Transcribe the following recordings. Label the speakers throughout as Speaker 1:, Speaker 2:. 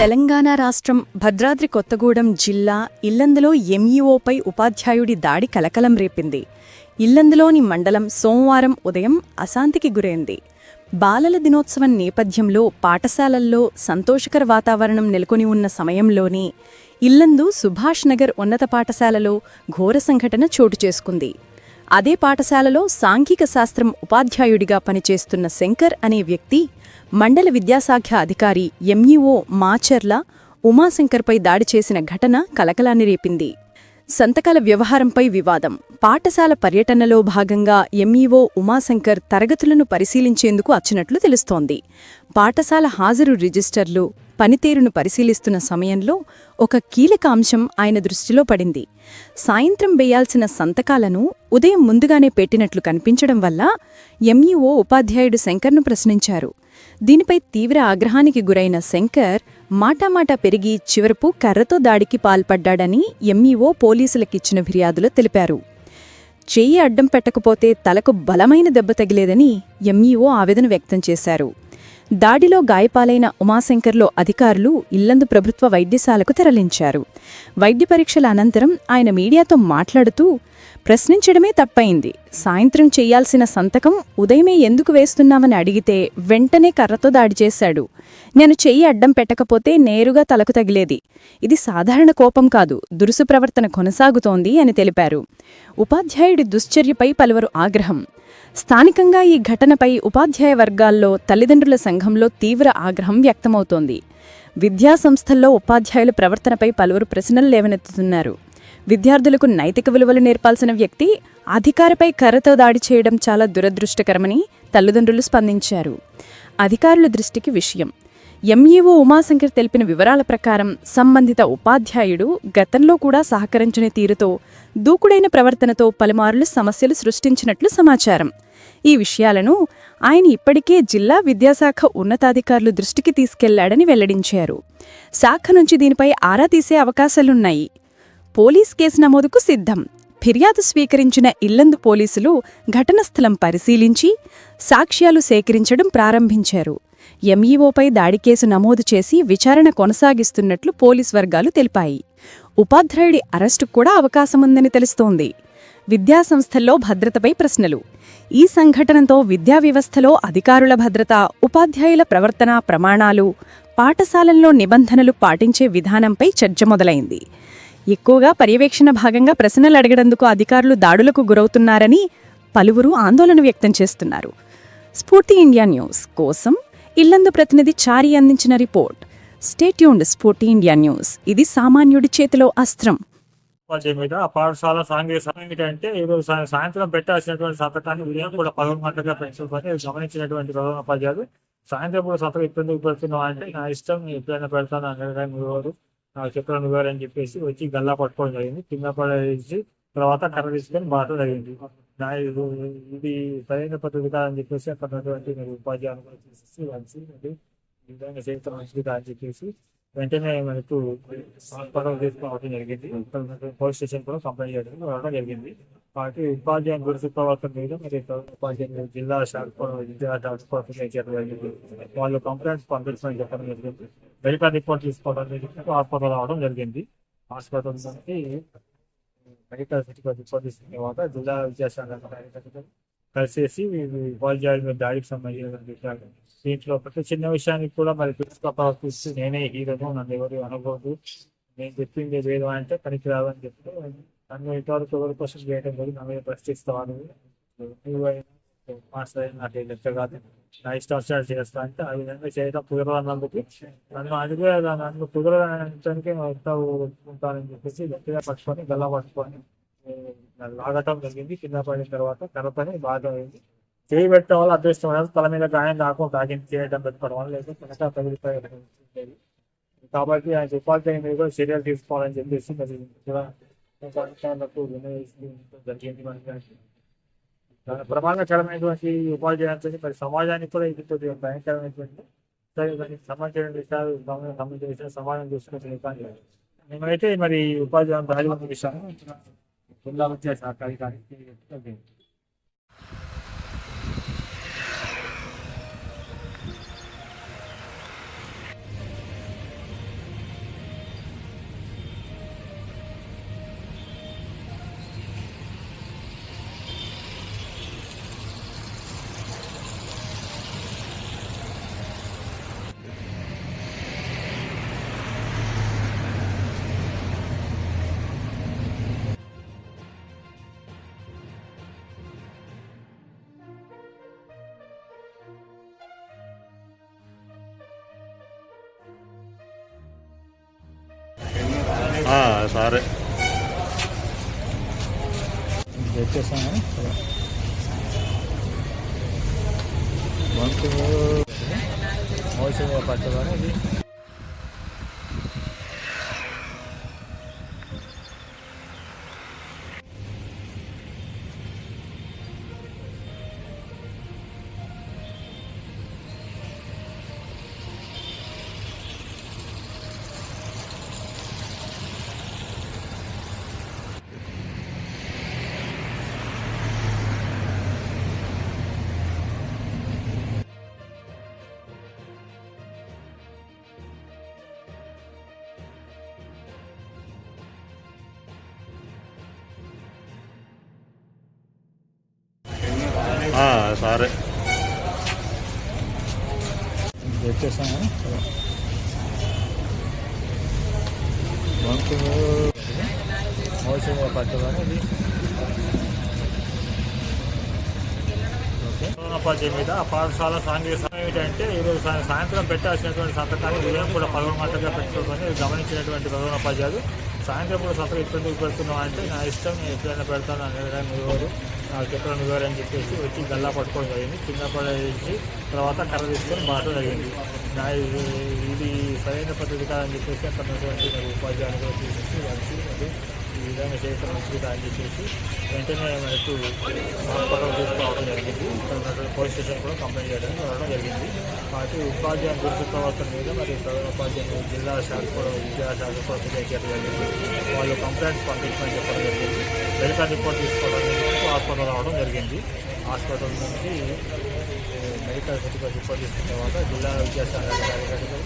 Speaker 1: తెలంగాణ రాష్ట్రం భద్రాద్రి కొత్తగూడెం జిల్లా ఇల్లందులో ఎంఈఓపై ఉపాధ్యాయుడి దాడి కలకలం రేపింది. ఇల్లందులోని మండలం సోమవారం ఉదయం అశాంతికి గురైంది. బాలల దినోత్సవం నేపథ్యంలో పాఠశాలల్లో సంతోషకర వాతావరణం నెలకొని ఉన్న సమయంలోనే ఇల్లందు సుభాష్ నగర్ ఉన్నత పాఠశాలలో ఘోర సంఘటన చోటు చేసుకుంది. అదే పాఠశాలలో సాంఘిక శాస్త్రం ఉపాధ్యాయుడిగా పనిచేస్తున్న శంకర్ అనే వ్యక్తి మండల విద్యాశాఖ అధికారి ఎంఈఓ మాచర్ల ఉమాశంకర్పై దాడి చేసిన ఘటన కలకలాన్ని రేపింది. సంతకాల వ్యవహారంపై వివాదం. పాఠశాల పర్యటనలో భాగంగా ఎంఈఓ ఉమాశంకర్ తరగతులను పరిశీలించేందుకు వచ్చినట్లు తెలుస్తోంది. పాఠశాల హాజరు రిజిస్టర్లు, పనితీరును పరిశీలిస్తున్న సమయంలో ఒక కీలక అంశం ఆయన దృష్టిలో పడింది. సాయంత్రం వేయాల్సిన సంతకాలను ఉదయం ముందుగానే పెట్టినట్లు కనిపించడం వల్ల ఎంఈఓ ఉపాధ్యాయుడు శంకర్ను ప్రశ్నించారు. దీనిపై తీవ్ర ఆగ్రహానికి గురైన శంకర్ మాటామాటా పెరిగి చివరకు కర్రతో దాడికి పాల్పడ్డాడని ఎంఈఓ పోలీసులకిచ్చిన ఫిర్యాదులో తెలిపారు. చెయ్యి అడ్డం పెట్టకపోతే తలకు బలమైన దెబ్బ తగిలేదని ఎంఈఓ ఆవేదన వ్యక్తం చేశారు. దాడిలో గాయపాలైన ఉమాశంకర్లో అధికారులు ఇల్లందు ప్రభుత్వ వైద్యశాలకు తరలించారు. వైద్య పరీక్షల అనంతరం ఆయన మీడియాతో మాట్లాడుతూ, ప్రశ్నించడమే తప్పయింది. సాయంత్రం చెయ్యాల్సిన సంతకం ఉదయమే ఎందుకు వేస్తున్నామని అడిగితే వెంటనే కర్రతో దాడి చేశాడు. నేను చెయ్యి అడ్డం పెట్టకపోతే నేరుగా తలకు తగిలేది. ఇది సాధారణ కోపం కాదు, దురుసు ప్రవర్తన కొనసాగుతోంది అని తెలిపారు. ఉపాధ్యాయుడి దుశ్చర్యపై పలువురు ఆగ్రహం. స్థానికంగా ఈ ఘటనపై ఉపాధ్యాయ వర్గాల్లో తల్లిదండ్రుల సంఘంలో తీవ్ర ఆగ్రహం వ్యక్తమవుతోంది. విద్యాసంస్థల్లో ఉపాధ్యాయుల ప్రవర్తనపై పలువురు ప్రశ్నలు లేవనెత్తుతున్నారు. విద్యార్థులకు నైతిక విలువలు నేర్పాల్సిన వ్యక్తి అధికారిపై కర్రతో దాడి చేయడం చాలా దురదృష్టకరమని తల్లిదండ్రులు స్పందించారు. అధికారుల దృష్టికి విషయం. ఎంఈఓ ఉమాశంకర్ తెలిపిన వివరాల ప్రకారం సంబంధిత ఉపాధ్యాయుడు గతంలో కూడా సహకరించని తీరుతో దూకుడైన ప్రవర్తనతో పలుమార్లు సమస్యలు సృష్టించినట్లు సమాచారం. ఈ విషయాలను ఆయన ఇప్పటికే జిల్లా విద్యాశాఖ ఉన్నతాధికారులు దృష్టికి తీసుకెళ్లాడని వెల్లడించారు. శాఖ నుంచి దీనిపై ఆరా తీసే అవకాశాలున్నాయి. పోలీస్ కేసు నమోదుకు సిద్ధం. ఫిర్యాదు స్వీకరించిన ఇల్లందు పోలీసులు ఘటన స్థలం పరిశీలించి సాక్ష్యాలు సేకరించడం ప్రారంభించారు. ఎంఈఓపై దాడి కేసు నమోదు చేసి విచారణ కొనసాగిస్తున్నట్లు పోలీస్ వర్గాలు తెలిపాయి. ఉపాధ్యాయుడి అరెస్టుకు కూడా అవకాశముందని తెలుస్తోంది. విద్యాసంస్థల్లో భద్రతపై ప్రశ్నలు. ఈ సంఘటనతో విద్యా వ్యవస్థలో అధికారుల భద్రత, ఉపాధ్యాయుల ప్రవర్తన ప్రమాణాలు, పాఠశాలల్లో నిబంధనలు పాటించే విధానంపై చర్చ మొదలైంది. ఎక్కువగా పర్యవేక్షణ భాగంగా ప్రశ్నలు అడగడందుకు అధికారులు దాడులకు గురవుతున్నారని పలువురు ఆందోళన వ్యక్తం చేస్తున్నారు. స్ఫూర్తి ఇండియా న్యూస్ కోసం ఇల్లందు ప్రతినిధి చారి అందించిన రిపోర్ట్. Stay tuned. స్ఫూర్తి ఇండియా న్యూస్, ఇది సామాన్యుడి చేతిలో అస్త్రం.
Speaker 2: మీద పాఠశాల సాంఘిక సమయం అంటే ఈరోజు సాయంత్రం పెట్టాల్సినటువంటి సంతకాన్ని ఉదయం కూడా 11 గంటలుగా పెంచుకొని గమనించినటువంటి ప్రధానోపాధ్యాయులు సాయంత్రం కూడా సంతకం ఇబ్బంది పెడుతున్నాం అంటే నా ఇష్టం, ఎప్పుడైనా పెడతాను అన్నారు. నాకు చెప్పడం ఇవ్వాలి అని చెప్పేసి వచ్చి గల్లా పట్టుకోవడం జరిగింది. కింద పడేసి తర్వాత కర్ర తీసుకొని బాటం జరిగింది. ఇది సరైన పద్ధతి కాదని చెప్పేసి అక్కడ ఉపాధ్యాయులు విధంగా చేస్తాం మంచిది కాదని చెప్పేసి వెంటనే మనకు హాస్పిటల్ తీసుకోవడం జరిగింది. పోలీస్ స్టేషన్ కూడా కంప్లైంట్ చేయడం జరిగింది. కాబట్టి ఉపాధ్యాయుని గురుసు ప్రవర్తన మీద మరి ఉపాధ్యాయులు జిల్లా శాఖ జరిగింది. వాళ్ళు కంప్లైంట్స్ పంపించమని చెప్పడం జరిగింది. మెడికల్ రిపోర్ట్ తీసుకోవడం జరిగింది. హాస్పిటల్ రావడం జరిగింది. హాస్పిటల్ నుంచి మెడికల్ రిపోర్ట్ తీసుకున్న తర్వాత జిల్లా విద్యాశాఖ కలిసేసి ఉపాధ్యాయుల మీద దాడికి సంబంధించిన దీంట్లో ప్రతి చిన్న విషయానికి కూడా మరి ప్రవర్తిస్తూ నేనే హీరోను, నన్ను ఎవరు అనుకోదు, నేను చెప్పింది వేదం అంటే పనికి రాదని చెప్తే నన్ను ఇంతవరకు ఎవరి క్వశ్చన్ చేయడం లేదు, నా మీద ప్రశ్నిస్తాను. మాస్టర్ నాకు లెక్క కాదు, నా ఇష్టం వచ్చినట్టు చేస్తా అంటే ఆ విధంగా చేయడం కుదరదన్నందుకు నన్ను కుదరడానికి ఎంత ఉంటానని చెప్పేసి గట్టిగా పట్టుకొని గల్లా పట్టుకొని లాగటం జరిగింది. కింద పడిన తర్వాత కర్రపని బాగా అయింది. చేయి పెట్టడం వల్ల అదృష్టం అనేది తల మీద గాయం కాకుండా తాగింది చేయడం పెట్టుకోవడం వల్ల లేదు కనుక తగిలిపోయేది. కాబట్టి ఆయన ఉపాధ్యాయుల మీద కూడా చర్యలు తీసుకోవాలని చెప్పేసి మరి జరిగింది. ప్రమాదకరమైనటువంటి ఉపాధ్యాయులతో మరి సమాజానికి కూడా ఇది కొద్దిగా భయంకరమైనటువంటి దానికి సంబంధించిన విషయాలు సంబంధించిన సమాజం చూసుకుంటే కానీ మేమైతే మరి ఉపాధ్యాయులు రాజమండ్రి విషయాన్ని జిల్లా విద్యాశాఖ అధికారికి
Speaker 3: సరే
Speaker 2: వచ్చేసాను మంచి మోసంగా పట్టదని ఇది
Speaker 3: సరే
Speaker 2: వచ్చేసాను మంచి మోసంగా పట్టదని ఇది ఉపాధ్యాయ మీద ఆ పాఠశాల సాంఘిక సమయం ఏంటంటే ఈరోజు సాయంత్రం పెట్టాల్సినటువంటి సంతకాన్ని ఉదయం కూడా 11 గంటలుగా పెట్టుకోవడం గమనించినటువంటి ప్రధానోపాధ్యాయులు సాయంత్రం కూడా సంతకం ఇబ్బంది పెడుతున్నాం అంటే నా ఇష్టం నేను ఎప్పుడైనా పెడతాను అనేది మీరు నాకు చెప్పడం వివరం అని చెప్పేసి వచ్చి గల్లా పట్టుకోవడం జరిగింది. కింద పడేసి తర్వాత కర్ర తీసుకొని బాటం జరిగింది. నా ఇది సరైన పద్ధతి కాదని చెప్పేసి అక్కడున్నటువంటి మరి ఉపాధ్యాయులు కూడా తీసేసి వచ్చి మరి ఈ విధంగా చేయడం మంచిది కాదని చెప్పేసి వెంటనే మనకు హాస్పిటల్ తీసుకురావడం జరిగింది. ఇక్కడ ఉన్నటువంటి పోలీస్ స్టేషన్ కూడా కంప్లైంట్ చేయడానికి రావడం జరిగింది. కాబట్టి ఉపాధ్యాయుల దురుసు ప్రవర్తన మీద మరి ఉపాధ్యాయులు జిల్లా శాఖ కూడా విద్యాశాఖ కూడా ఫిర్యాదు చేయడం జరిగింది. వాళ్ళు కంప్లైంట్ పంపించమని చెప్పడం జరిగింది. మెడికల్ రిపోర్ట్ తీసుకోవడానికి హాస్పిటల్ రావడం జరిగింది. హాస్పిటల్ నుంచి మెడికల్ సర్టిఫికేట్ రిపోర్ట్ తీసుకున్న తర్వాత జిల్లా విద్యాశాఖ అధికారులు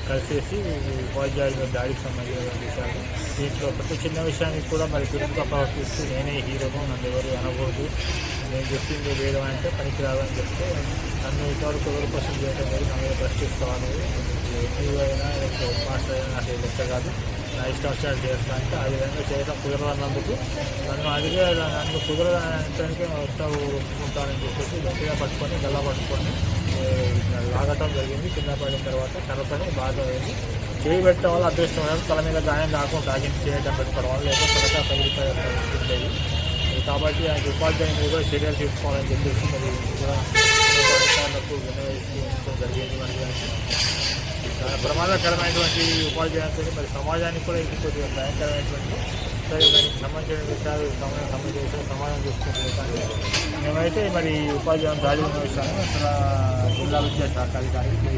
Speaker 2: కలిసేసి ఉపాధ్యాయుల దాడికి సంబంధించిన విషయాలు దీంట్లో ప్రతి చిన్న విషయానికి కూడా మరి దురుసుగా ప్రవర్తిస్తూ నేనే హీరోను, నన్ను ఎవరు అనకూడదు, నేను చెప్పింది లేదు అంటే పనికి రాదని చెప్తే నన్ను ఇంతవరకు ఎవరు క్వశ్చన్ చేయడం లేదు, నా మీద ప్రశ్నిస్తాను, ఎక్కువ అయినా మాస్టర్ అయినా నాకు లెక్క కాదు, నా ఇష్టం వచ్చినట్టు చేస్తా అంటే ఆ విధంగా చేయడం కుదరదన్నందుకు నన్ను కుదరడానికి మొత్తం ఒప్పుకుంటానని చెప్పేసి గట్టిగా పట్టుకొని గల్లా పట్టుకొని లాగటం జరిగింది. కింద పడిన తర్వాత కర్రపడి బాగా అయింది. చేయి పెట్టడం వల్ల అదృష్టం వల్ల తల మీద గాయం కాకుండా ఆగించి చేయడం పెట్టుకోవడం వల్ల లేకపోతే త్వరగా తగిలిపోయే ఉండేది. కాబట్టి ఆయన ఉపాధ్యాయుని మీద కూడా చర్యలు తీసుకోవాలని చెప్పేసి మరి కూడా అధికారులకు వినియోగించడం జరిగింది. మరి ప్రమాదకరమైనటువంటి ఉపాధ్యాయులతో మరి సమాజానికి కూడా ఇది కొద్దిగా భయంకరమైనటువంటి సరే దానికి సంబంధించిన విషయాలు సంబంధించిన సమాధానం చూసుకుంటుంది. కానీ మేమైతే మరి ఉపాధ్యాయులు దాడి ఉన్న విషయాన్ని అక్కడ జిల్లా విద్యాశాఖ అధికారికి